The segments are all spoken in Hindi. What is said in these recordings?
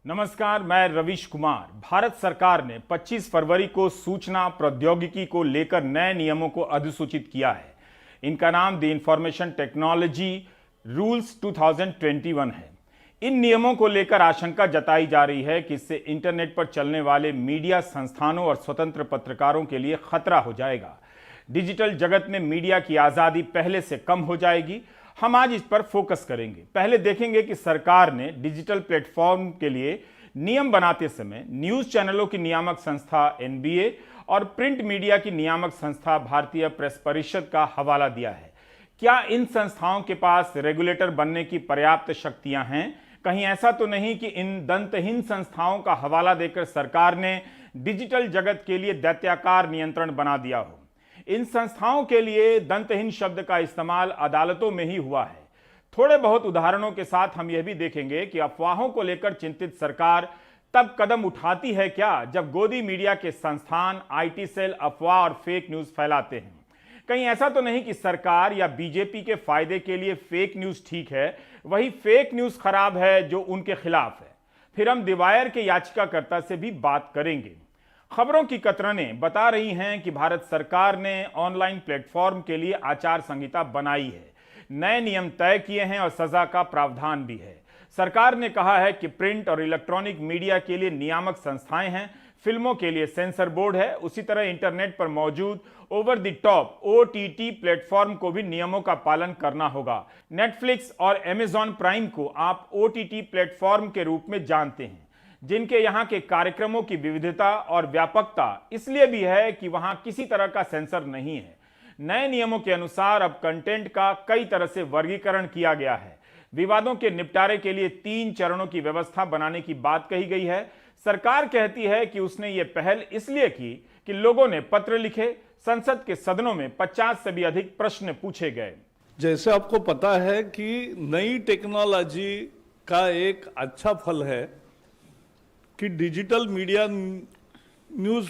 नमस्कार, मैं रवीश कुमार। भारत सरकार ने 25 फरवरी को सूचना प्रौद्योगिकी को लेकर नए नियमों को अधिसूचित किया है। इनका नाम द इंफॉर्मेशन टेक्नोलॉजी रूल्स 2021 है। इन नियमों को लेकर आशंका जताई जा रही है कि इससे इंटरनेट पर चलने वाले मीडिया संस्थानों और स्वतंत्र पत्रकारों के लिए खतरा हो जाएगा। डिजिटल जगत में मीडिया की आज़ादी पहले से कम हो जाएगी। हम आज इस पर फोकस करेंगे। पहले देखेंगे कि सरकार ने डिजिटल प्लेटफॉर्म के लिए नियम बनाते समय न्यूज़ चैनलों की नियामक संस्था एनबीए और प्रिंट मीडिया की नियामक संस्था भारतीय प्रेस परिषद का हवाला दिया है। क्या इन संस्थाओं के पास रेगुलेटर बनने की पर्याप्त शक्तियां हैं? कहीं ऐसा तो नहीं कि इन दंतहीन संस्थाओं का हवाला देकर सरकार ने डिजिटल जगत के लिए दैत्याकार नियंत्रण बना दिया हो? इन संस्थाओं के लिए दंतहीन शब्द का इस्तेमाल अदालतों में ही हुआ है। थोड़े बहुत उदाहरणों के साथ हम यह भी देखेंगे कि अफवाहों को लेकर चिंतित सरकार तब कदम उठाती है क्या जब गोदी मीडिया के संस्थान आईटी सेल अफवाह और फेक न्यूज फैलाते हैं। कहीं ऐसा तो नहीं कि सरकार या बीजेपी के फायदे के लिए फेक न्यूज ठीक है, वही फेक न्यूज खराब है जो उनके खिलाफ है। फिर हम दिवायर के याचिकाकर्ता से भी बात करेंगे। खबरों की कतरनें बता रही हैं कि भारत सरकार ने ऑनलाइन प्लेटफॉर्म के लिए आचार संहिता बनाई है, नए नियम तय किए हैं और सजा का प्रावधान भी है। सरकार ने कहा है कि प्रिंट और इलेक्ट्रॉनिक मीडिया के लिए नियामक संस्थाएं हैं, फिल्मों के लिए सेंसर बोर्ड है। उसी तरह इंटरनेट पर मौजूद over the top OTT platform को भी नियमों का पालन करना होगा। नेटफ्लिक्स और अमेजॉन प्राइम को आप ओटीटी प्लेटफॉर्म के रूप में जानते हैं, जिनके यहाँ के कार्यक्रमों की विविधता और व्यापकता इसलिए भी है कि वहां किसी तरह का सेंसर नहीं है। नए नियमों के अनुसार अब कंटेंट का कई तरह से वर्गीकरण किया गया है। विवादों के निपटारे के लिए 3 चरणों की व्यवस्था बनाने की बात कही गई है। सरकार कहती है कि उसने ये पहल इसलिए की कि लोगों ने पत्र लिखे, संसद के सदनों में 50 से भी अधिक प्रश्न पूछे गए। जैसे आपको पता है कि नई टेक्नोलॉजी का एक अच्छा फल है कि डिजिटल मीडिया न्यूज़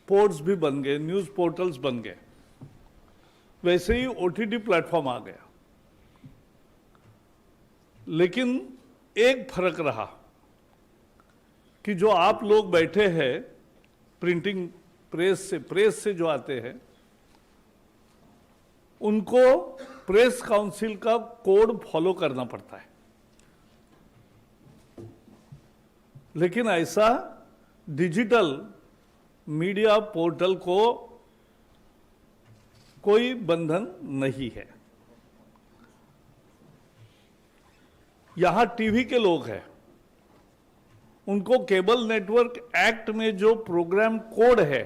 पोर्ट्स भी बन गए, न्यूज़ पोर्टल्स बन गए। वैसे ही ओटीटी प्लेटफॉर्म आ गया। लेकिन एक फर्क रहा कि जो आप लोग बैठे हैं प्रिंटिंग प्रेस से जो आते हैं, उनको प्रेस काउंसिल का कोड फॉलो करना पड़ता है। लेकिन ऐसा डिजिटल मीडिया पोर्टल को कोई बंधन नहीं है। यहां टीवी के लोग हैं, उनको केबल नेटवर्क एक्ट में जो प्रोग्राम कोड है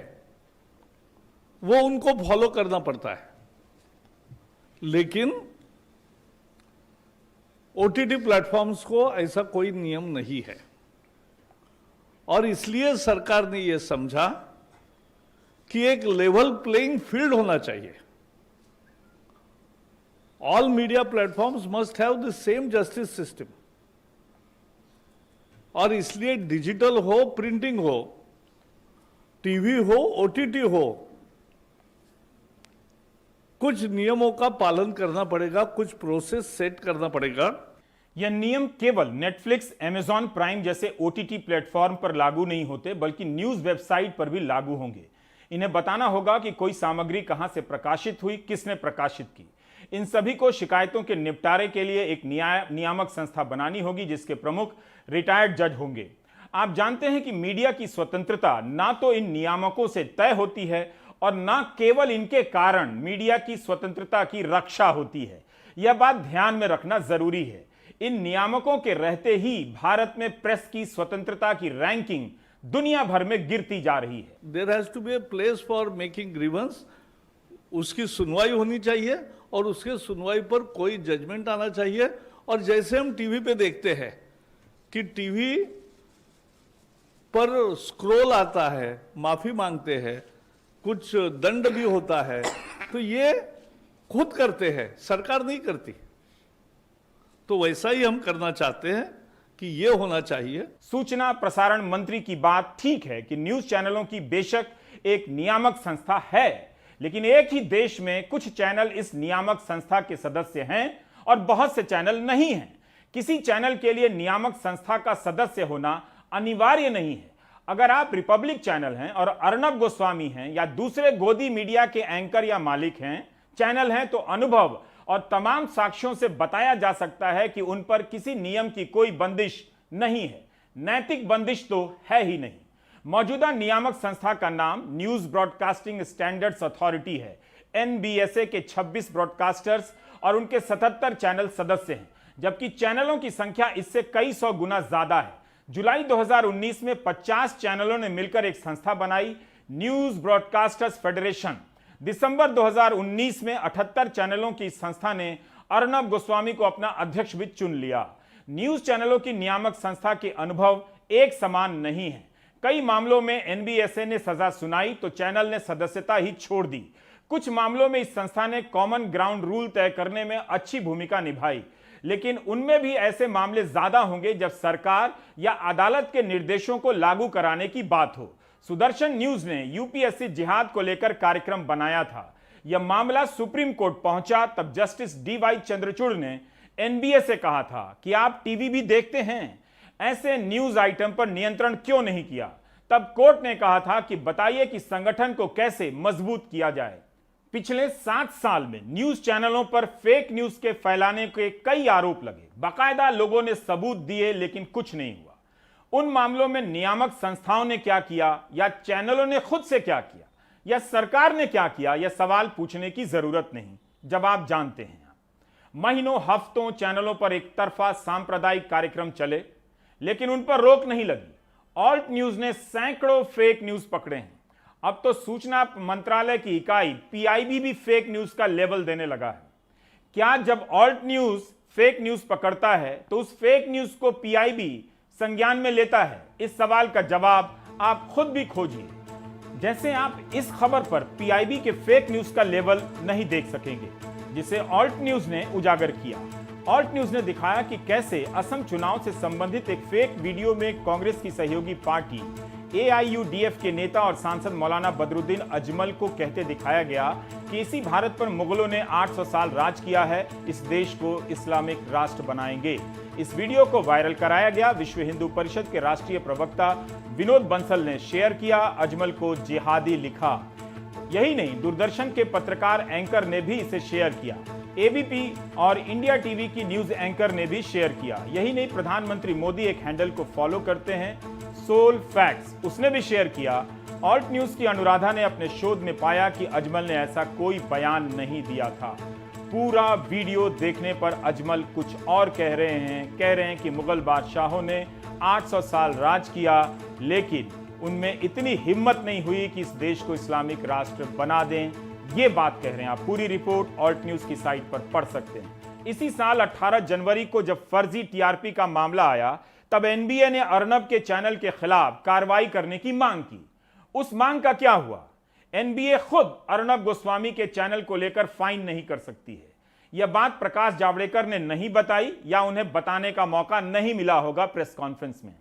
वो उनको फॉलो करना पड़ता है। लेकिन ओटीटी प्लेटफॉर्म्स को ऐसा कोई नियम नहीं है और इसलिए सरकार ने यह समझा कि एक लेवल प्लेइंग फील्ड होना चाहिए। All media platforms must have the same justice system और इसलिए डिजिटल हो, प्रिंटिंग हो, टीवी हो, ओटीटी हो, कुछ नियमों का पालन करना पड़ेगा, कुछ प्रोसेस सेट करना पड़ेगा। यह नियम केवल नेटफ्लिक्स, अमेजॉन प्राइम जैसे ओटीटी प्लेटफॉर्म पर लागू नहीं होते, बल्कि न्यूज वेबसाइट पर भी लागू होंगे। इन्हें बताना होगा कि कोई सामग्री कहां से प्रकाशित हुई, किसने प्रकाशित की। इन सभी को शिकायतों के निपटारे के लिए एक नियामक संस्था बनानी होगी, जिसके प्रमुख रिटायर्ड जज होंगे। आप जानते हैं कि मीडिया की स्वतंत्रता ना तो इन नियामकों से तय होती है और ना केवल इनके कारण मीडिया की स्वतंत्रता की रक्षा होती है। यह बात ध्यान में रखना जरूरी है। इन नियामकों के रहते ही भारत में प्रेस की स्वतंत्रता की रैंकिंग दुनिया भर में गिरती जा रही है। There has to be a place for making grievance. उसकी सुनवाई होनी चाहिए और उसके सुनवाई पर कोई जजमेंट आना चाहिए। और जैसे हम टीवी पे देखते हैं कि टीवी पर स्क्रॉल आता है, माफी मांगते हैं, कुछ दंड भी होता है, तो ये खुद करते हैं, सरकार नहीं करती। तो वैसा ही हम करना चाहते हैं कि ये होना चाहिए। सूचना प्रसारण मंत्री की बात ठीक है कि न्यूज चैनलों की बेशक एक नियामक संस्था है, लेकिन एक ही देश में कुछ चैनल इस नियामक संस्था के सदस्य हैं और बहुत से चैनल नहीं हैं। किसी चैनल के लिए नियामक संस्था का सदस्य होना अनिवार्य नहीं है। अगर आप रिपब्लिक चैनल हैं और अर्नब गोस्वामी हैं या दूसरे गोदी मीडिया के एंकर या मालिक हैं चैनल हैं, तो अनुभव और तमाम साक्ष्यों से बताया जा सकता है कि उन पर किसी नियम की कोई बंदिश नहीं है, नैतिक बंदिश तो है ही नहीं। मौजूदा नियामक संस्था का नाम न्यूज ब्रॉडकास्टिंग स्टैंडर्ड्स अथॉरिटी है। एनबीएसए के 26 ब्रॉडकास्टर्स और उनके 77 चैनल सदस्य हैं, जबकि चैनलों की संख्या इससे कई सौ गुना ज्यादा है। जुलाई 2019 में 50 चैनलों ने मिलकर एक संस्था बनाई, न्यूज ब्रॉडकास्टर्स फेडरेशन। दिसंबर 2019 में 78 चैनलों की संस्था ने अर्नब गोस्वामी को अपना अध्यक्ष भी चुन लिया। न्यूज चैनलों की नियामक संस्था के अनुभव एक समान नहीं है। कई मामलों में एनबीएसए ने सजा सुनाई तो चैनल ने सदस्यता ही छोड़ दी। कुछ मामलों में इस संस्था ने कॉमन ग्राउंड रूल तय करने में अच्छी भूमिका निभाई, लेकिन उनमें भी ऐसे मामले ज्यादा होंगे जब सरकार या अदालत के निर्देशों को लागू कराने की बात हो। सुदर्शन न्यूज ने यूपीएससी जिहाद को लेकर कार्यक्रम बनाया था। यह मामला सुप्रीम कोर्ट पहुंचा, तब जस्टिस डीवाई चंद्रचूड़ ने एनबीए से कहा था कि आप टीवी भी देखते हैं, ऐसे न्यूज आइटम पर नियंत्रण क्यों नहीं किया। तब कोर्ट ने कहा था कि बताइए कि संगठन को कैसे मजबूत किया जाए। पिछले 7 साल में न्यूज चैनलों पर फेक न्यूज के फैलाने के कई आरोप लगे। बाकायदा लोगों ने सबूत दिए, लेकिन कुछ नहीं हुआ। उन मामलों में नियामक संस्थाओं ने क्या किया या चैनलों ने खुद से क्या किया या सरकार ने क्या किया, यह सवाल पूछने की जरूरत नहीं, जवाब जानते हैं। महीनों हफ्तों चैनलों पर एक तरफा सांप्रदायिक कार्यक्रम चले, लेकिन उन पर रोक नहीं लगी। ऑल्ट न्यूज ने सैकड़ों फेक न्यूज पकड़े हैं। अब तो सूचना मंत्रालय की इकाई पीआईबी भी फेक न्यूज का लेबल देने लगा है। क्या जब ऑल्ट न्यूज फेक न्यूज पकड़ता है तो उस फेक न्यूज को पीआईबी संज्ञान में लेता है? इस सवाल का जवाब आप खुद भी खोजिए। जैसे आप इस खबर पर पीआईबी के फेक न्यूज का लेबल नहीं देख सकेंगे, जिसे ऑल्ट न्यूज ने उजागर किया। ऑल्ट न्यूज ने दिखाया कि कैसे असम चुनाव से संबंधित एक फेक वीडियो में कांग्रेस की सहयोगी पार्टी एआईयूडीएफ के नेता और सांसद मौलाना बदरुद्दीन अजमल को कहते दिखाया गया कि इसी भारत पर मुगलों ने 800 साल राज किया है, इस देश को इस्लामिक राष्ट्र बनाएंगे। इस वीडियो को वायरल कराया गया। विश्व हिंदू परिषद के राष्ट्रीय प्रवक्ता विनोद बंसल ने शेयर किया, अजमल को जिहादी लिखा। यही नहीं, दूरदर्शन के पत्रकार एंकर ने भी इसे शेयर किया। एबीपी और इंडिया टीवी की न्यूज एंकर ने भी शेयर किया। यही नहीं, प्रधानमंत्री मोदी एक हैंडल को फॉलो करते हैं, सोल फैक्ट्स, उसने भी शेयर किया। ऑल्ट न्यूज की अनुराधा ने अपने शोध में पाया कि अजमल ने ऐसा कोई बयान नहीं दिया था। पूरा वीडियो देखने पर अजमल कुछ और कह रहे हैं कि मुगल बादशाहों ने 800 साल राज किया, लेकिन उनमें इतनी हिम्मत नहीं हुई कि इस देश को इस्लामिक राष्ट्र बना दें। ये बात कह रहे हैं। आप पूरी रिपोर्ट ऑल्ट न्यूज की साइट पर पढ़ सकते हैं। इसी साल 18 जनवरी को जब फर्जी टीआरपी का मामला आया, तब एनबीए ने अर्नब के चैनल के खिलाफ कार्रवाई करने की मांग की। उस मांग का क्या हुआ? एनबीए खुद अर्नब गोस्वामी के चैनल को लेकर फाइन नहीं कर सकती है। यह बात प्रकाश जावड़ेकर ने नहीं बताई या उन्हें बताने का मौका नहीं मिला होगा प्रेस कॉन्फ्रेंस में।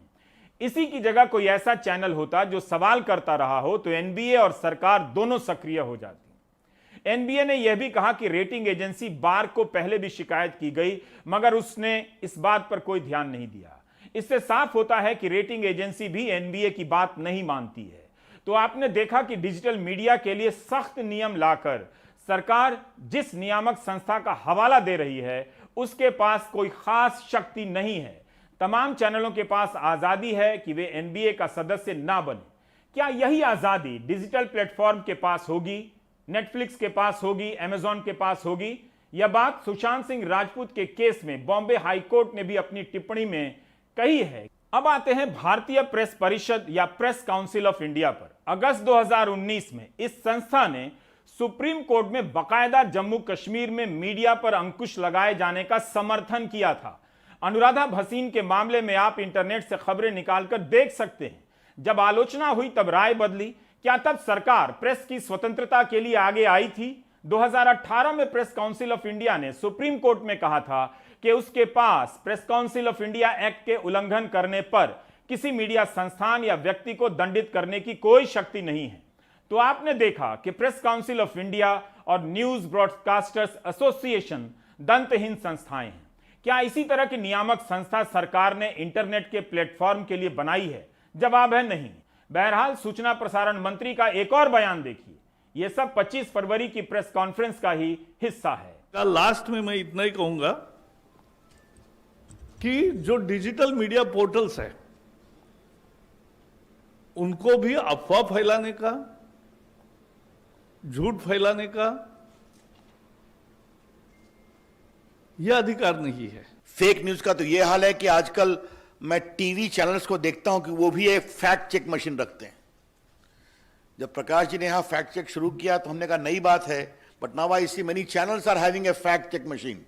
इसी की जगह कोई ऐसा चैनल होता जो सवाल करता रहा हो तो एनबीए और सरकार दोनों सक्रिय हो जाती। एनबीए ने यह भी कहा कि रेटिंग एजेंसी बार को पहले भी शिकायत की गई, मगर उसने इस बात पर कोई ध्यान नहीं दिया। इससे साफ होता है कि रेटिंग एजेंसी भी एनबीए की बात नहीं मानती है। तो आपने देखा कि डिजिटल मीडिया के लिए सख्त नियम लाकर सरकार जिस नियामक संस्था का हवाला दे रही है, उसके पास कोई खास शक्ति नहीं है। तमाम चैनलों के पास आजादी है कि वे एनबीए का सदस्य ना बने। क्या यही आजादी डिजिटल प्लेटफॉर्म के पास होगी, नेटफ्लिक्स के पास होगी, अमेजॉन के पास होगी? यह बात सुशांत सिंह राजपूत के केस में बॉम्बे हाईकोर्ट ने भी अपनी टिप्पणी में कही है। अब आते हैं भारतीय प्रेस परिषद या प्रेस काउंसिल ऑफ इंडिया पर। अगस्त 2019 में इस संस्था ने सुप्रीम कोर्ट में बाकायदा जम्मू कश्मीर में मीडिया पर अंकुश लगाए जाने का समर्थन किया था। अनुराधा भसीन के मामले में आप इंटरनेट से खबरें निकालकर देख सकते हैं। जब आलोचना हुई तब राय बदली। क्या तब सरकार प्रेस की स्वतंत्रता के लिए आगे आई थी? 2018 में प्रेस काउंसिल ऑफ इंडिया ने सुप्रीम कोर्ट में कहा था कि उसके पास Press Council of India Act के उल्लंघन करने पर किसी मीडिया संस्थान या व्यक्ति को दंडित करने की कोई शक्ति नहीं है। तो आपने देखा कि प्रेस काउंसिल ऑफ इंडिया और न्यूज ब्रॉडकास्टर्स एसोसिएशन दंतहीन संस्थाएं हैं। क्या इसी तरह की नियामक संस्था सरकार ने इंटरनेट के प्लेटफॉर्म के लिए बनाई है? जवाब है नहीं। बहरहाल सूचना प्रसारण मंत्री का एक और बयान देखिए। यह सब 25 फरवरी की प्रेस कॉन्फ्रेंस का ही हिस्सा है। लास्ट में मैं इतना ही कहूंगा कि जो डिजिटल मीडिया पोर्टल्स है उनको भी अफवाह फैलाने का, झूठ फैलाने का यह अधिकार नहीं है। फेक न्यूज का तो यह हाल है कि आजकल मैं टीवी चैनल्स को देखता हूं कि वो भी एक फैक्ट चेक मशीन रखते हैं। जब प्रकाश जी ने यहां फैक्ट चेक शुरू किया तो हमने कहा नई बात है, but now I see many channels are having a fact check machine.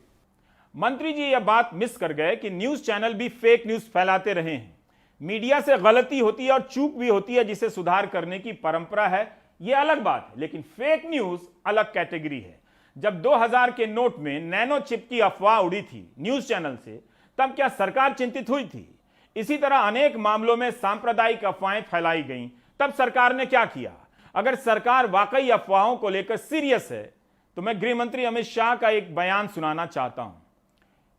मंत्री जी यह बात मिस कर गए कि न्यूज चैनल भी फेक न्यूज फैलाते रहे हैं। मीडिया से गलती होती है और चूक भी होती है, जिसे सुधार करने की परंपरा है, यह अलग बात है। लेकिन फेक न्यूज अलग कैटेगरी है। जब 2000 के नोट में नैनो चिप की अफवाह उड़ी थी न्यूज चैनल से, तब क्या सरकार चिंतित हुई थी? इसी तरह अनेक मामलों में सांप्रदायिक अफवाहें फैलाई गईं, तब सरकार ने क्या किया? अगर सरकार वाकई अफवाहों को लेकर सीरियस है तो मैं गृह मंत्री अमित शाह का एक बयान सुनाना चाहता हूं।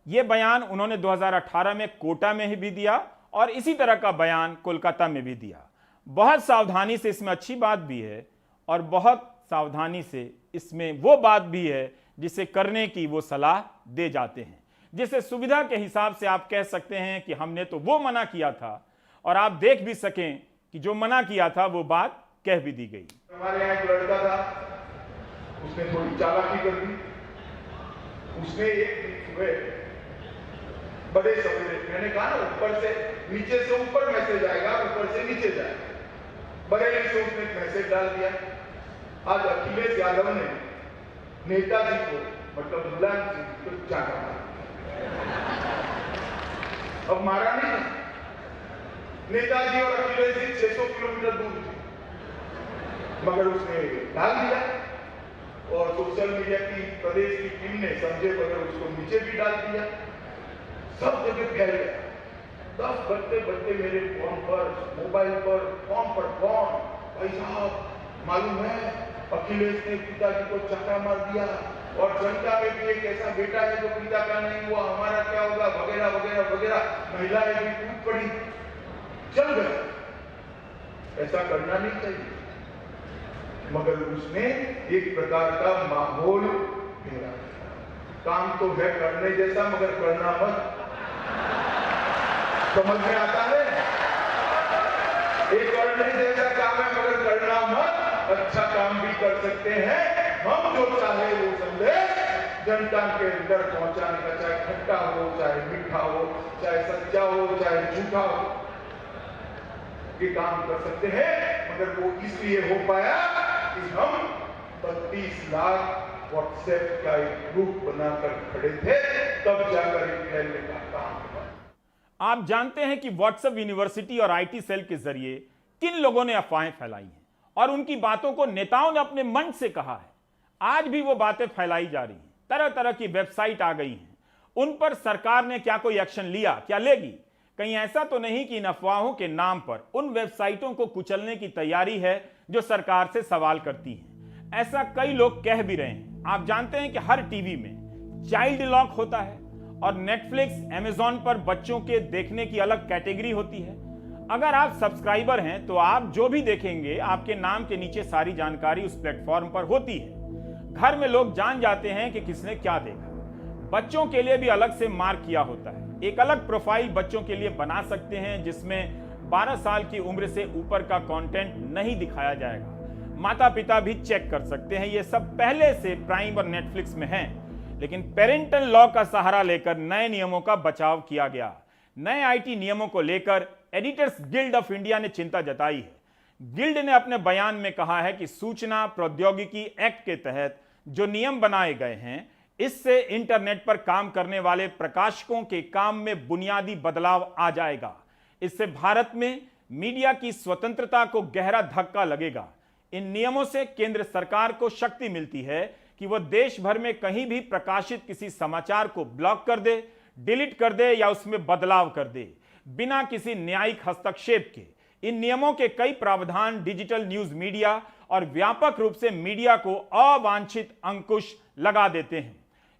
यह बयान उन्होंने 2018 में कोटा में भी दिया और इसी तरह का बयान कोलकाता में भी दिया। बहुत सावधानी से इसमें अच्छी बात भी है और बहुत सावधानी से इसमें वो बात भी है जिसे करने की वो सलाह दे जाते हैं, जिसे सुविधा के हिसाब से आप कह सकते हैं कि हमने तो वो मना किया था, और आप देख भी सकें कि जो मना किया था वो बात कह भी दी गई। हमारे यहाँ एक लड़का था, उसने थोड़ी चालाकी कर दी। उसने एक बड़े सवेरे, मैंने कहा ना ऊपर से नीचे से ऊपर मैसेज आएगा, ऊपर से नीचे जाएगा। बरेली से उसने एक मैसेज डाल दिया। आज अखिलेश यादव ने नेताजी को, मतलब मुलायम सिंह को चाटा मारा। अब मारा नहीं, नेताजी और अखिलेश जी 600 किलोमीटर दूर थे, मगर उसने डाल दिया और सोशल मीडिया की प्रदेश की टीम ने समझे बगैर उसको नीचे भी डाल दिया। सब जगह फैल गया। 10 बजते मेरे फोन पर, मोबाइल पर, फोन पर फोन, भाई साहब मालूम है अखिलेश ने पिताजी को चाटा मार दिया और जनता में भी एक ऐसा बेटा है जो पिता का नहीं हुआ, हमारा क्या होगा, वगैरह वगैरह वगैरह। महिलाएं भी टूट पड़ी, चल गए। ऐसा करना नहीं चाहिए, मगर उसने एक प्रकार का माहौल घेरा। काम तो है करने जैसा, मगर करना मत। समझ में आता है? एक करने जैसा काम है मगर करना मत। अच्छा काम भी कर सकते हैं हम, जो चाहे वो संदेश जनता के अंदर पहुंचाने का, चाहे खट्टा हो, चाहे मीठा हो, चाहे सच्चा हो, चाहे झूठा हो, ये काम कर सकते हैं। मगर वो इसलिए हो पाया कि हम 32 लाख व्हाट्सएप का एक ग्रुप बनाकर खड़े थे, तब जाकर एक फैलने का काम हुआ। आप जानते हैं कि व्हाट्सएप यूनिवर्सिटी और आईटी सेल के जरिए किन लोगों ने अफवाहें फैलाई हैं और उनकी बातों को नेताओं ने अपने मंच से कहा है। आज भी वो बातें फैलाई जा रही हैं। तरह तरह की वेबसाइट आ गई हैं। उन पर सरकार ने क्या कोई एक्शन लिया? क्या लेगी? कहीं ऐसा तो नहीं कि इन अफवाहों के नाम पर उन वेबसाइटों को कुचलने की तैयारी है जो सरकार से सवाल करती हैं? ऐसा कई लोग कह भी रहे हैं। आप जानते हैं कि हर टीवी में चाइल्ड लॉक होता है और नेटफ्लिक्स, अमेजॉन पर बच्चों के देखने की अलग कैटेगरी होती है। अगर आप सब्सक्राइबर हैं तो आप जो भी देखेंगे आपके नाम के नीचे सारी जानकारी उस प्लेटफॉर्म पर होती है। घर में लोग जान जाते हैं कि किसने क्या देखा। बच्चों के लिए भी अलग से मार्क किया होता है। एक अलग प्रोफाइल बच्चों के लिए बना सकते हैं जिसमें 12 साल की उम्र से ऊपर का कंटेंट नहीं दिखाया जाएगा। माता पिता भी चेक कर सकते हैं। ये सब पहले से प्राइम और नेटफ्लिक्स में है, लेकिन पेरेंटल लॉ का सहारा लेकर नए नियमों का बचाव किया गया। नए आईटी नियमों को लेकर एडिटर्स गिल्ड ऑफ इंडिया ने चिंता जताई है। गिल्ड ने अपने बयान में कहा है कि सूचना प्रौद्योगिकी एक्ट के तहत जो नियम बनाए गए हैं, इससे इंटरनेट पर काम करने वाले प्रकाशकों के काम में बुनियादी बदलाव आ जाएगा। इससे भारत में मीडिया की स्वतंत्रता को गहरा धक्का लगेगा। इन नियमों से केंद्र सरकार को शक्ति मिलती है कि वह देश भर में कहीं भी प्रकाशित किसी समाचार को ब्लॉक कर दे, डिलीट कर दे या उसमें बदलाव कर दे, बिना किसी न्यायिक हस्तक्षेप के। इन नियमों के कई प्रावधान डिजिटल न्यूज मीडिया और व्यापक रूप से मीडिया को अवांछित अंकुश लगा देते हैं।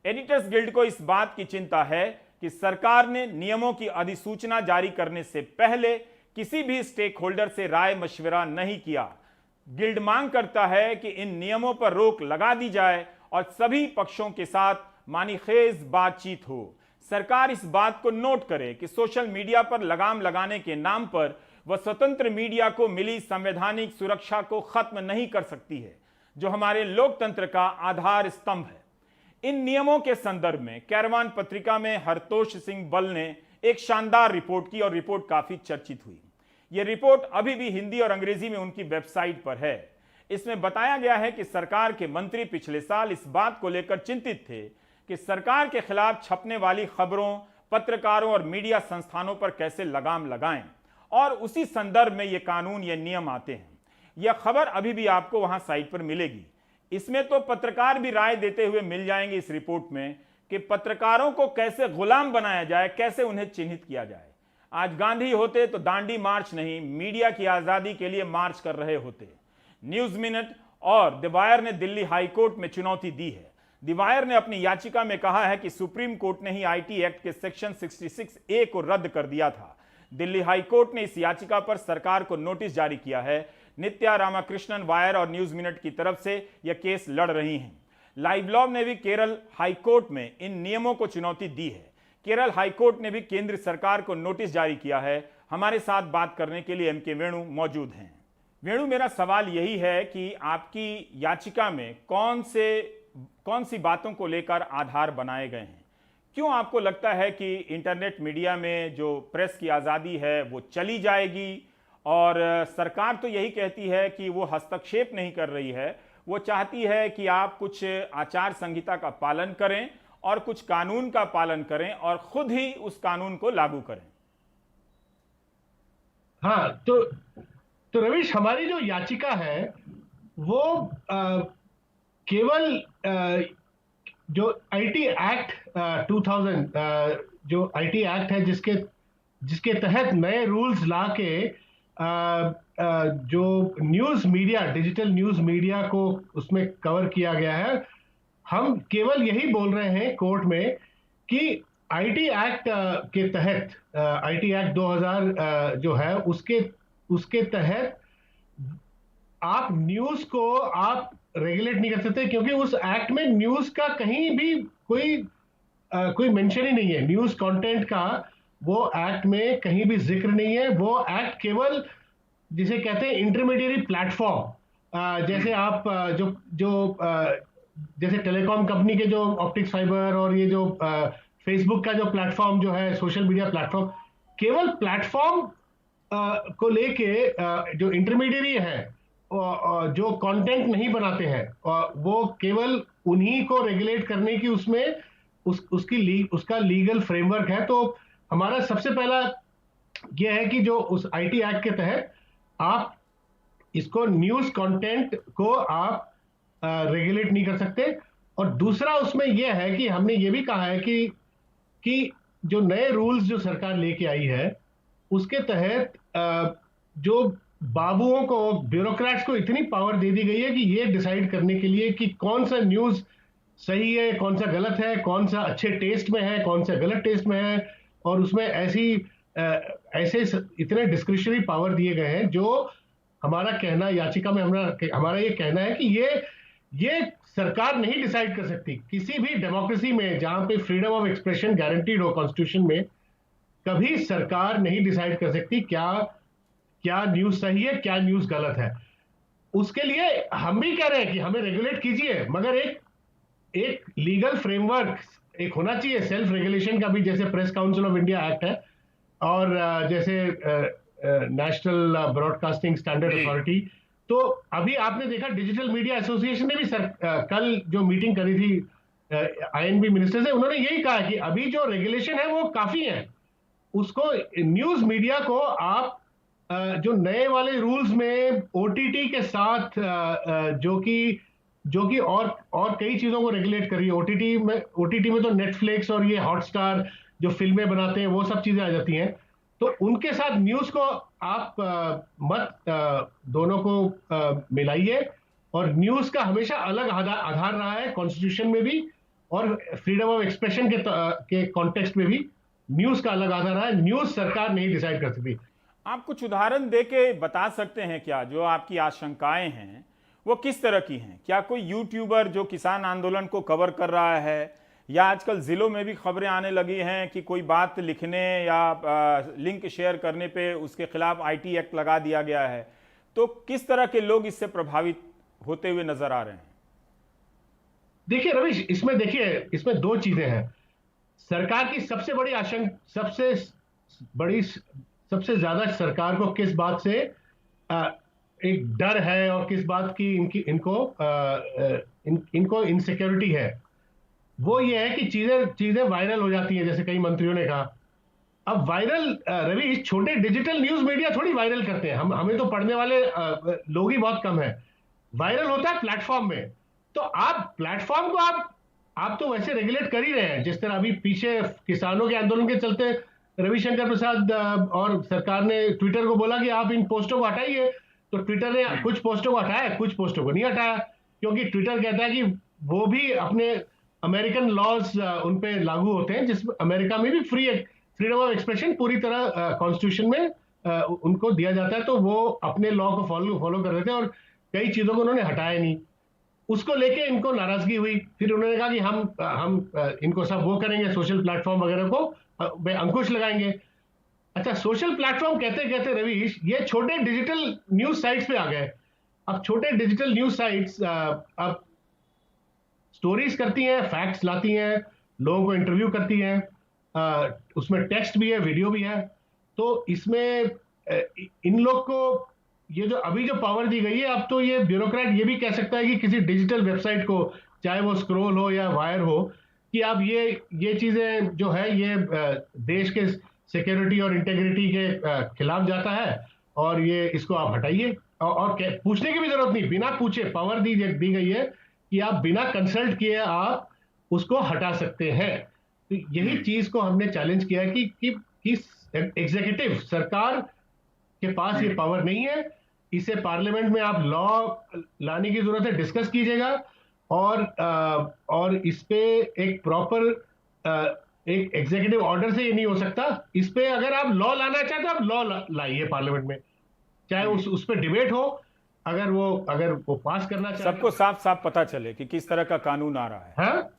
एडिटर्स गिल्ड को इस बात की चिंता है कि सरकार ने नियमों की अधिसूचना जारी करने से पहले किसी भी स्टेक होल्डर से राय मशविरा नहीं किया। गिल्ड मांग करता है कि इन नियमों पर रोक लगा दी जाए और सभी पक्षों के साथ मानीखेज बातचीत हो। सरकार इस बात को नोट करे कि सोशल मीडिया पर लगाम लगाने के नाम पर वह स्वतंत्र मीडिया को मिली संवैधानिक सुरक्षा को खत्म नहीं कर सकती है, जो हमारे लोकतंत्र का आधार स्तंभ है। इन नियमों के संदर्भ में कैरवान पत्रिका में हरतोष सिंह बल ने एक शानदार रिपोर्ट की और रिपोर्ट काफी चर्चित हुई। यह रिपोर्ट अभी भी हिंदी और अंग्रेजी में उनकी वेबसाइट पर है। इसमें बताया गया है कि सरकार के मंत्री पिछले साल इस बात को लेकर चिंतित थे कि सरकार के खिलाफ छपने वाली खबरों, पत्रकारों और मीडिया संस्थानों पर कैसे लगाम लगाएं, और उसी संदर्भ में ये कानून, ये नियम आते हैं। यह खबर अभी भी आपको वहां साइट पर मिलेगी। इसमें तो पत्रकार भी राय देते हुए मिल जाएंगे इस रिपोर्ट में कि पत्रकारों को कैसे गुलाम बनाया जाए, कैसे उन्हें चिन्हित किया जाए। आज गांधी होते तो दांडी मार्च नहीं, मीडिया की आजादी के लिए मार्च कर रहे होते। न्यूज मिनट और द वायर ने दिल्ली हाईकोर्ट में चुनौती दी है। द वायर ने अपनी याचिका में कहा है कि सुप्रीम कोर्ट ने ही आईटी एक्ट के सेक्शन 66A को रद्द कर दिया था। दिल्ली हाईकोर्ट ने इस याचिका पर सरकार को नोटिस जारी किया है। नित्या रामाकृष्णन वायर और न्यूज मिनट की तरफ से यह केस लड़ रही हैं। लाइव लॉ ने भी केरल हाईकोर्ट में इन नियमों को चुनौती दी है। केरल हाईकोर्ट ने भी केंद्र सरकार को नोटिस जारी किया है। हमारे साथ बात करने के लिए एम.के. वेणु मौजूद हैं। वेणु, मेरा सवाल यही है कि आपकी याचिका में कौन सी बातों को लेकर आधार बनाए गए हैं? क्यों आपको लगता है कि इंटरनेट मीडिया में जो प्रेस की आज़ादी है वो चली जाएगी? और सरकार तो यही कहती है कि वो हस्तक्षेप नहीं कर रही है, वो चाहती है कि आप कुछ आचार संहिता का पालन करें और कुछ कानून का पालन करें और खुद ही उस कानून को लागू करें। हाँ, तो रवीश, हमारी जो याचिका है वो केवल जो आईटी एक्ट 2000 जो आईटी एक्ट है जिसके तहत नए रूल्स ला के जो news media, digital news media को उसमें कवर किया गया है। हम केवल यही बोल रहे हैं कोर्ट में कि आईटी एक्ट के तहत, आईटी एक्ट 2000 जो है उसके तहत आप न्यूज को आप रेगुलेट नहीं कर सकते, क्योंकि उस एक्ट में न्यूज का कहीं भी कोई मेंशन ही नहीं है। न्यूज कंटेंट का वो एक्ट में कहीं भी जिक्र नहीं है। वो एक्ट केवल जिसे कहते हैं इंटरमीडिएरी प्लेटफॉर्म, जैसे आप जैसे टेलीकॉम कंपनी के जो ऑप्टिक्स फाइबर और ये जो फेसबुक का जो प्लेटफॉर्म जो है, सोशल मीडिया प्लेटफॉर्म, केवल प्लेटफॉर्म को लेके जो इंटरमीडिएरी है, जो कंटेंट नहीं बनाते हैं, वो केवल उन्हीं को रेगुलेट करने की उसमें उसका लीगल फ्रेमवर्क है। तो हमारा सबसे पहला यह है कि जो उस आईटी एक्ट के तहत आप इसको न्यूज कंटेंट को आप रेगुलेट नहीं कर सकते। और दूसरा उसमें यह है कि हमने ये भी कहा है कि जो नए रूल्स जो सरकार लेके आई है उसके तहत जो बाबुओं को, ब्यूरोक्रेट्स को इतनी पावर दे दी गई है कि ये डिसाइड करने के लिए कि कौन सा न्यूज सही है, कौन सा गलत है, कौन सा अच्छे टेस्ट में है, कौन सा गलत टेस्ट में है, और उसमें ऐसे इतने डिस्क्रिशनरी पावर दिए गए हैं। जो हमारा कहना याचिका में हमारा ये कहना है कि ये सरकार नहीं डिसाइड कर सकती। किसी भी डेमोक्रेसी में जहां पे फ्रीडम ऑफ एक्सप्रेशन गारंटीड हो कॉन्स्टिट्यूशन में, कभी सरकार नहीं डिसाइड कर सकती क्या न्यूज सही है, क्या न्यूज गलत है। उसके लिए हम भी कह रहे हैं कि हमें रेगुलेट कीजिए, मगर एक लीगल फ्रेमवर्क एक होना चाहिए, सेल्फ रेगुलेशन का भी, जैसे press Council of India act है और जैसे नेशनल ब्रॉडकास्टिंग स्टैंडर्ड अथॉरिटी। तो अभी आपने देखा डिजिटल मीडिया एसोसिएशन ने भी कल जो मीटिंग करी थी आईएनबी मिनिस्टर से, उन्होंने यही कहा कि अभी जो रेगुलेशन है वो काफी है। उसको न्यूज मीडिया को आप जो नए वाले रूल्स में ओटीटी के साथ जो कि और कई चीजों को रेगुलेट करिए। ओटीटी में तो नेटफ्लिक्स और ये हॉटस्टार जो फिल्में बनाते हैं वो सब चीजें आ जाती हैं। तो उनके साथ न्यूज को आप दोनों को मिलाइए। और न्यूज का हमेशा अलग आधार रहा है कॉन्स्टिट्यूशन में भी और फ्रीडम ऑफ एक्सप्रेशन के कॉन्टेक्स्ट में भी न्यूज का अलग आधार है। न्यूज सरकार नहीं डिसाइड कर सकती। आप कुछ उदाहरण देके बता सकते हैं क्या, जो आपकी आशंकाएं हैं वो किस तरह की हैं? क्या कोई यूट्यूबर जो किसान आंदोलन को कवर कर रहा है, या आजकल जिलों में भी खबरें आने लगी हैं कि कोई बात लिखने या लिंक शेयर करने पे उसके खिलाफ आईटी एक्ट लगा दिया गया है, तो किस तरह के लोग इससे प्रभावित होते हुए नजर आ रहे हैं? देखिए रवीश, इसमें दो चीजें हैं। सरकार की सबसे ज्यादा सरकार को किस बात से एक डर है और किस बात की इनको इनसिक्योरिटी है, वो ये है कि चीजें वायरल हो जाती हैं, जैसे कई मंत्रियों ने कहा। अब वायरल रवीश, छोटे डिजिटल न्यूज मीडिया थोड़ी वायरल करते हैं, हमें तो पढ़ने वाले लोग ही बहुत कम है। वायरल होता है प्लेटफॉर्म में। तो आप प्लेटफॉर्म को आप तो वैसे रेगुलेट कर ही रहे हैं। जिस तरह अभी पीछे किसानों के आंदोलन के चलते रविशंकर प्रसाद और सरकार ने ट्विटर को बोला कि आप इन पोस्टों को हटाइए, तो ट्विटर ने कुछ पोस्टों को हटाया, कुछ पोस्टों को नहीं हटाया, क्योंकि ट्विटर कहता है कि वो भी अपने अमेरिकन लॉज उन पे लागू होते हैं, जिसमें अमेरिका में भी फ्रीडम ऑफ एक्सप्रेशन पूरी तरह कॉन्स्टिट्यूशन में उनको दिया जाता है। तो वो अपने लॉ को फॉलो कर रहे थे और कई चीजों को उन्होंने हटाया नहीं। उसको लेके इनको नाराजगी हुई। फिर उन्होंने कहा कि हम इनको सब वो करेंगे, सोशल प्लेटफॉर्म वगैरह को अंकुश लगाएंगे। अच्छा, सोशल प्लेटफॉर्म कहते कहते रवीश, ये छोटे डिजिटल न्यूज साइट्स पे आ गए। अब छोटे डिजिटल न्यूज साइट्स अब स्टोरीज करती हैं, फैक्ट्स लाती हैं, लोगों को इंटरव्यू करती हैं, उसमें टेक्स्ट भी है, वीडियो भी है। तो इसमें इन लोग को ये जो पावर दी गई है, अब तो ये ब्यूरोक्रेट ये भी कह सकता है कि किसी डिजिटल वेबसाइट को, चाहे वो स्क्रॉल हो या वायर हो, कि अब ये चीजें जो है ये देश के सिक्योरिटी और इंटेग्रिटी के खिलाफ जाता है और ये इसको आप हटाइए। और पूछने की भी जरूरत नहीं, बिना पूछे पावर दी गई है कि आप बिना कंसल्ट किए आप उसको हटा सकते हैं। तो यही चीज को हमने चैलेंज किया है कि एग्जीक्यूटिव सरकार के पास ये पावर नहीं है। इसे पार्लियामेंट में आप लॉ लाने की जरूरत है, डिस्कस कीजिएगा, और इस पे एक प्रॉपर एक एग्जीक्यूटिव ऑर्डर से ये नहीं हो सकता। इस पे अगर आप लॉ लाना चाहते हो, आप लॉ लाइए पार्लियामेंट में, चाहे उस पे डिबेट हो। अगर वो पास करना चाहते, सबको साफ साफ पता चले कि किस तरह का कानून आ रहा है। हाँ?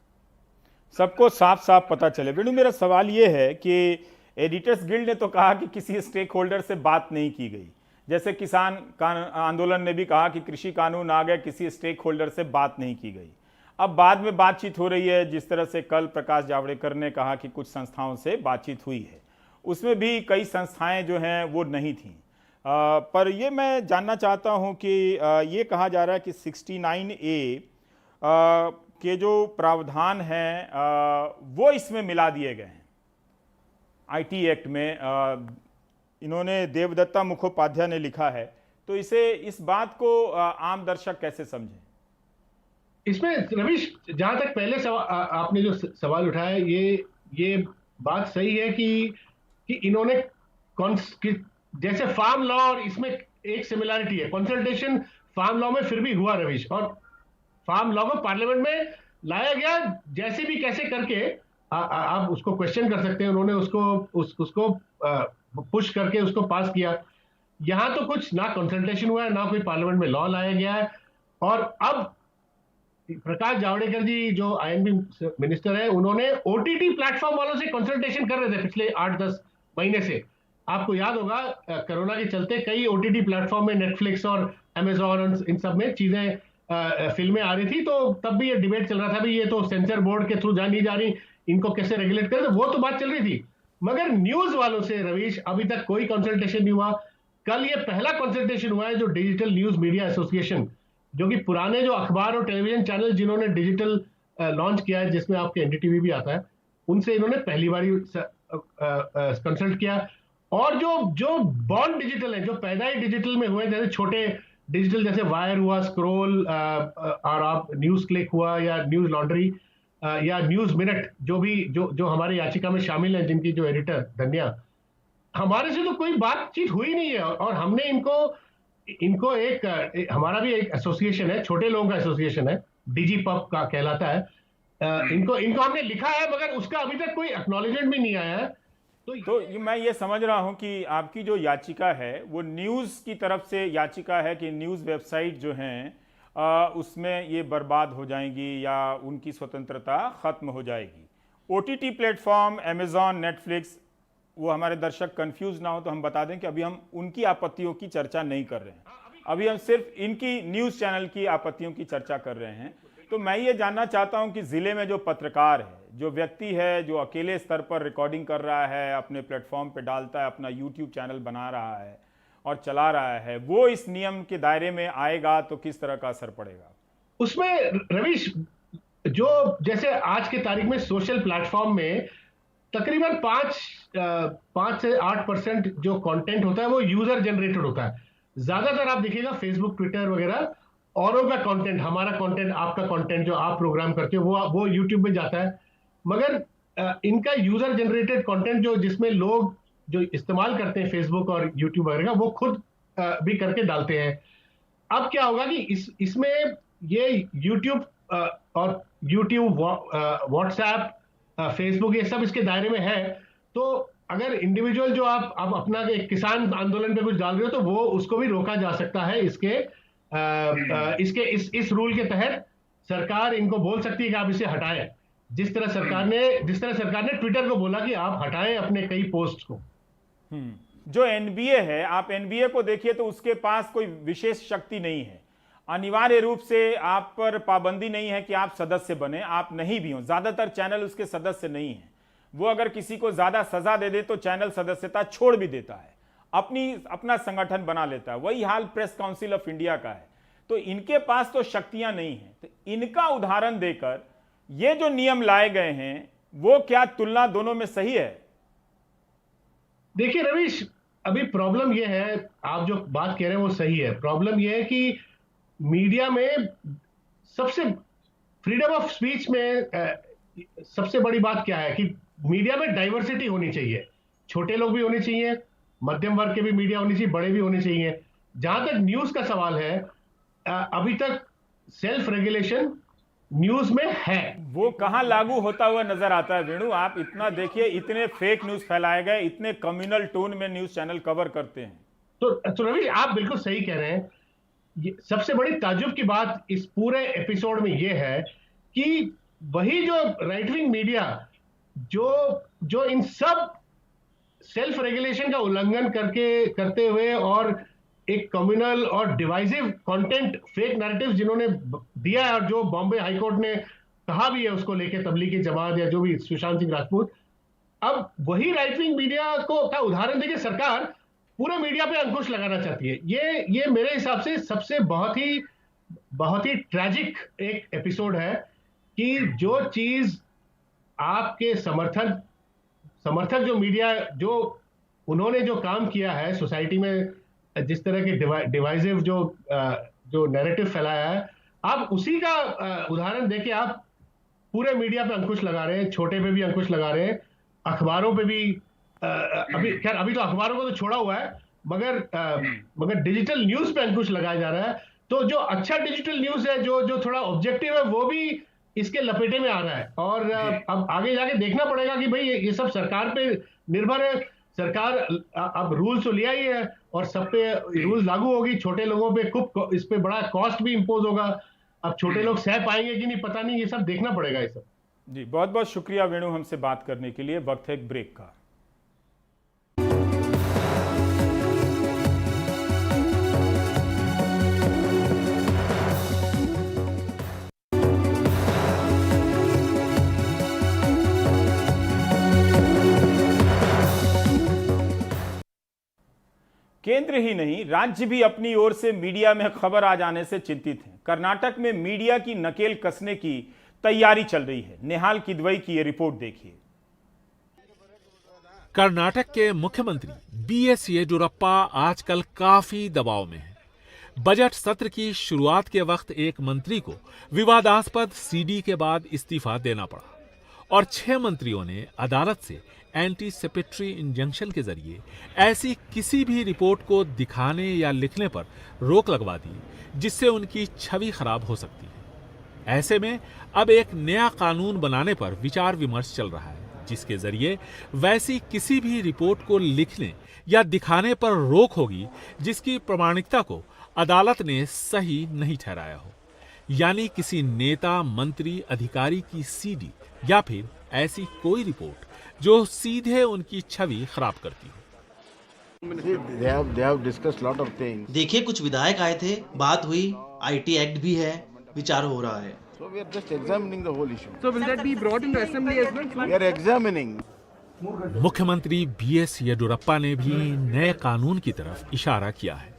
सबको साफ साफ पता चले। वेणु, मेरा सवाल ये है कि एडिटर्स गिल्ड ने तो कहा कि किसी स्टेक होल्डर से बात नहीं की गई, जैसे किसान आंदोलन ने भी कहा कि कृषि कानून आ गए, किसी स्टेक होल्डर से बात नहीं की गई। अब बाद में बातचीत हो रही है, जिस तरह से कल प्रकाश जावड़ेकर ने कहा कि कुछ संस्थाओं से बातचीत हुई है, उसमें भी कई संस्थाएं जो हैं वो नहीं थीं। पर ये मैं जानना चाहता हूं कि ये कहा जा रहा है कि 69A के जो प्रावधान हैं वो इसमें मिला दिए गए हैं आईटी एक्ट में। इन्होंने देवदत्ता मुखोपाध्याय ने लिखा है, तो इस बात को आम दर्शक कैसे समझें? इसमें रवीश, जहां तक पहले आपने जो सवाल उठाया, ये बात सही है कि इन्होंने जैसे फार्म लॉ और इसमें एक सिमिलरिटी है, कंसल्टेशन फार्म लॉ में फिर भी हुआ रवीश, और फार्म लॉ को पार्लियामेंट में लाया गया, जैसे भी कैसे करके आप उसको क्वेश्चन कर सकते हैं। उन्होंने उसको पुश करके उसको पास किया। यहां तो कुछ ना कंसल्टेशन हुआ है, ना कोई पार्लियामेंट में लॉ लाया गया है। और अब प्रकाश जावड़ेकर जी जो आईएनबी मिनिस्टर है, उन्होंने ओटीटी प्लेटफॉर्म वालों से कंसल्टेशन कर रहे थे पिछले 8-10 महीने से। आपको याद होगा कोरोना के चलते कई ओटीटी प्लेटफॉर्म में, नेटफ्लिक्स और अमेजॉन, इन सब में चीजें फिल्में आ रही थी, तो तब भी ये डिबेट चल रहा था, भाई ये तो सेंसर बोर्ड के थ्रू नहीं जा रही, इनको कैसे रेगुलेट करें, तो वो तो बात चल रही थी। मगर न्यूज वालों से रवीश अभी तक कोई कंसल्टेशन नहीं हुआ। कल ये पहला कंसल्टेशन हुआ है जो डिजिटल न्यूज मीडिया एसोसिएशन, जो कि पुराने जो अखबार और टेलीविजन चैनल जिन्होंने डिजिटल लॉन्च किया है, जिसमें आपके एनडीटीवी भी आता है, उनसे इन्होंने पहली बार कंसल्ट किया। और जो बॉर्न डिजिटल है, जो पैदा ही डिजिटल में हुए, जैसे छोटे डिजिटल, जैसे वायर हुआ, स्क्रोल, और आप न्यूज क्लिक हुआ, या न्यूज लॉन्ड्री, या न्यूज मिनट, जो हमारे याचिका में शामिल हैं, जिनकी जो एडिटर धन्या, हमारे से तो कोई बातचीत हुई नहीं है। और हमने इनको हमारा भी एक एसोसिएशन है, छोटे लोगों का एसोसिएशन है, डीजी पब का कहलाता है। इनको हमने लिखा है, मगर उसका अभी तक कोई एक्नॉलेजमेंट भी नहीं आया है। मैं ये समझ रहा हूं कि आपकी जो याचिका है वो न्यूज़ की तरफ से याचिका है कि न्यूज़ वेबसाइट जो हैं उसमें ये बर्बाद हो जाएंगी या उनकी स्वतंत्रता ख़त्म हो जाएगी। OTT प्लेटफॉर्म अमेज़ॉन, नेटफ्लिक्स, वो हमारे दर्शक कंफ्यूज ना हो तो हम बता दें कि अभी हम उनकी आपत्तियों की चर्चा नहीं कर रहे हैं, अभी हम सिर्फ इनकी न्यूज़ चैनल की आपत्तियों की चर्चा कर रहे हैं। तो मैं ये जानना चाहता हूं कि ज़िले में जो पत्रकार है, जो व्यक्ति है जो अकेले स्तर पर रिकॉर्डिंग कर रहा है, अपने प्लेटफॉर्म पे डालता है, अपना यूट्यूब चैनल बना रहा है और चला रहा है, वो इस नियम के दायरे में आएगा तो किस तरह का असर पड़ेगा? उसमें रवीश, जो जैसे आज के तारीख में सोशल प्लेटफॉर्म में तकरीबन 5 से 8% जो कंटेंट होता है वो यूजर जनरेटेड होता है। ज्यादातर आप देखिएगा फेसबुक, ट्विटर वगैरह औरों का कंटेंट, हमारा कंटेंट, आपका कंटेंट जो आप प्रोग्राम करते हो वो यूट्यूब में जाता है। मगर इनका यूजर जनरेटेड कंटेंट जो जिसमें लोग जो इस्तेमाल करते हैं फेसबुक और यूट्यूब वगैरह का, वो खुद भी करके डालते हैं। अब क्या होगा कि इसमें ये यूट्यूब और यूट्यूब, व्हाट्सएप, फेसबुक, ये सब इसके दायरे में है। तो अगर इंडिविजुअल जो आप अपना एक किसान आंदोलन पे कुछ डाल रहे हो तो वो उसको भी रोका जा सकता है। इस रूल के तहत सरकार इनको बोल सकती है कि आप इसे हटाएं, जिस तरह सरकार ने ट्विटर को बोला कि आप हटाएं अपने कई पोस्ट को। जो एनबीए है, आप एनबीए को देखिए तो उसके पास कोई विशेष शक्ति नहीं है। अनिवार्य रूप से आप पर पाबंदी नहीं है कि आप सदस्य बने, आप नहीं भी हो। ज्यादातर चैनल उसके सदस्य नहीं है। वो अगर किसी को ज्यादा सजा दे दे तो चैनल सदस्यता छोड़ भी देता है, अपना संगठन बना लेता है। वही हाल प्रेस काउंसिल ऑफ इंडिया का है। तो इनके पास तो शक्तियां नहीं है। तो इनका उदाहरण देकर ये जो नियम लाए गए हैं, वो क्या तुलना दोनों में सही है? देखिए रवीश, अभी प्रॉब्लम यह है, आप जो बात कह रहे हैं वो सही है। प्रॉब्लम यह है कि मीडिया में सबसे फ्रीडम ऑफ स्पीच में सबसे बड़ी बात क्या है कि मीडिया में डाइवर्सिटी होनी चाहिए। छोटे लोग भी होने चाहिए, मध्यम वर्ग के भी मीडिया होनी चाहिए, बड़े भी होने चाहिए। जहां तक न्यूज का सवाल है, अभी तक सेल्फ रेगुलेशन न्यूज में है। वो कहां लागू होता हुआ नजर आता है वेणु? आप इतना देखिए, इतने फेक न्यूज फैलाए गए, इतने कम्युनल टोन में न्यूज चैनल कवर करते हैं। तो रवि, आप बिल्कुल सही कह रहे हैं। सबसे बड़ी ताज्जुब की बात इस पूरे एपिसोड में यह है कि वही जो राइट विंग मीडिया जो इन सब सेल्फ रेगुलेशन का उल्लंघन करते हुए और एक कम्युनल और डिवाइसिव कंटेंट, फेक नैरेटिव जिन्होंने दिया है, और जो बॉम्बे हाईकोर्ट ने कहा भी है उसको लेके, तबलीगी जमात या जो भी सुशांत सिंह राजपूत, अब वही राइट विंग मीडिया का उदाहरण देके सरकार पूरे मीडिया पे अंकुश लगाना चाहती है। ये मेरे हिसाब से सबसे बहुत ही ट्रैजिक एक एपिसोड है कि जो चीज आपके समर्थक जो मीडिया, जो उन्होंने जो काम किया है सोसाइटी में, जिस तरह के डिवाइसिव जो नैरेटिव फैलाया है, आप उसी का उदाहरण देके आप पूरे मीडिया पे अंकुश लगा रहे हैं, छोटे पे भी अंकुश लगा रहे हैं, अखबारों पे भी। अभी तो अखबारों को तो छोड़ा हुआ है, मगर डिजिटल न्यूज पे अंकुश लगाया जा रहा है। तो जो अच्छा डिजिटल न्यूज है, जो थोड़ा ऑब्जेक्टिव है, वो भी इसके लपेटे में आ रहा है। और अब आगे जाके देखना पड़ेगा कि भाई ये सब सरकार पे निर्भर है। सरकार अब रूल्स तो लिया ही है और सब पे रूल्स लागू होगी। छोटे लोगों पे खूब इस पे बड़ा कॉस्ट भी इंपोज होगा। अब छोटे लोग सह पाएंगे कि नहीं, पता नहीं, ये सब देखना पड़ेगा। ये सब जी, बहुत बहुत शुक्रिया वेणु हमसे बात करने के लिए। वक्त है एक ब्रेक का। केंद्र ही नहीं, राज्य भी अपनी ओर से मीडिया में खबर आ जाने से चिंतित हैं। कर्नाटक में मीडिया की नकेल कसने की तैयारी चल रही है। नेहाल किदवई की यह रिपोर्ट देखिए। कर्नाटक के मुख्यमंत्री बीएस येडियुरप्पा आजकल काफी दबाव में हैं। बजट सत्र की शुरुआत के वक्त एक मंत्री को विवादास्पद सीडी के बाद इस्तीफा देना पड़ा और 6 मंत्रियों ने अदालत से एंटीसिपेटरी इंजंक्शन के जरिए ऐसी किसी भी रिपोर्ट को दिखाने या लिखने पर रोक लगवा दी जिससे उनकी छवि खराब हो सकती है। ऐसे में अब एक नया कानून बनाने पर विचार विमर्श चल रहा है, जिसके जरिए वैसी किसी भी रिपोर्ट को लिखने या दिखाने पर रोक होगी जिसकी प्रामाणिकता को अदालत ने सही नहीं ठहराया हो, यानी किसी नेता, मंत्री, अधिकारी की सीडी या फिर ऐसी कोई रिपोर्ट जो सीधे उनकी छवि खराब करती हो। They have discussed lot of things. देखिए, कुछ विधायक आए थे, बात हुई, आईटी एक्ट भी है, विचार हो रहा है। So we are just examining the whole issue. So will that be brought into assembly as well? We are examining. मुख्यमंत्री बीएस येडियुरप्पा ने भी नए कानून की तरफ इशारा किया है।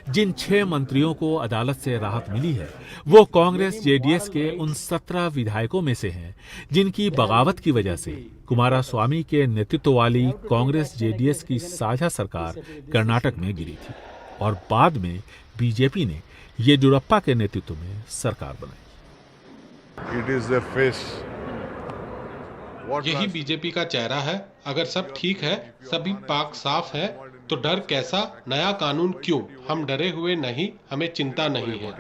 जिन 6 मंत्रियों को अदालत से राहत मिली है, वो कांग्रेस जेडीएस के उन 17 विधायकों में से हैं जिनकी बगावत की वजह से कुमारस्वामी के नेतृत्व वाली कांग्रेस जेडीएस की साझा सरकार कर्नाटक में गिरी थी और बाद में बीजेपी ने येडियुरप्पा के नेतृत्व में सरकार बनाई। It is their face. यही बीजेपी का चेहरा है। अगर सब ठीक है, सभी पाक साफ है, तो डर कैसा? नया कानून क्यों? हम डरे हुए नहीं, हमें चिंता नहीं है।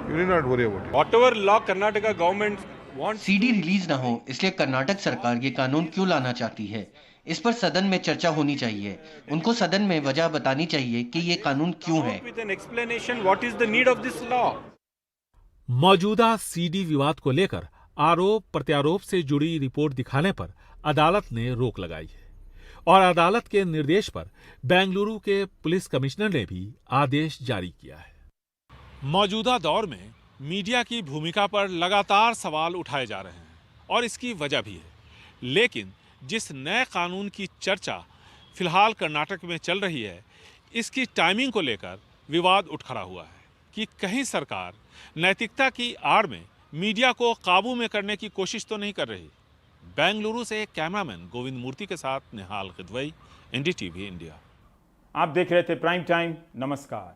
You need not worry about it. Whatever law Karnataka government wants. CD release ना हो, इसलिए कर्नाटक सरकार ये कानून क्यों लाना चाहती है, इस पर सदन में चर्चा होनी चाहिए। उनको सदन में वजह बतानी चाहिए कि ये कानून क्यों है। With an explanation, what is the need of this law? मौजूदा सीडी विवाद को लेकर आरोप प्रत्यारोप से जुड़ी रिपोर्ट दिखाने पर अदालत ने रोक लगाई है और अदालत के निर्देश पर बेंगलुरु के पुलिस कमिश्नर ने भी आदेश जारी किया है। मौजूदा दौर में मीडिया की भूमिका पर लगातार सवाल उठाए जा रहे हैं और इसकी वजह भी है, लेकिन जिस नए कानून की चर्चा फिलहाल कर्नाटक में चल रही है, इसकी टाइमिंग को लेकर विवाद उठ खड़ा हुआ है कि कहीं सरकार नैतिकता की आड़ में मीडिया को काबू में करने की कोशिश तो नहीं कर रही। बेंगलुरु से कैमरामैन गोविंद मूर्ति के साथ निहाल किदवई, एनडीटीवी इंडिया। आप देख रहे थे प्राइम टाइम। नमस्कार।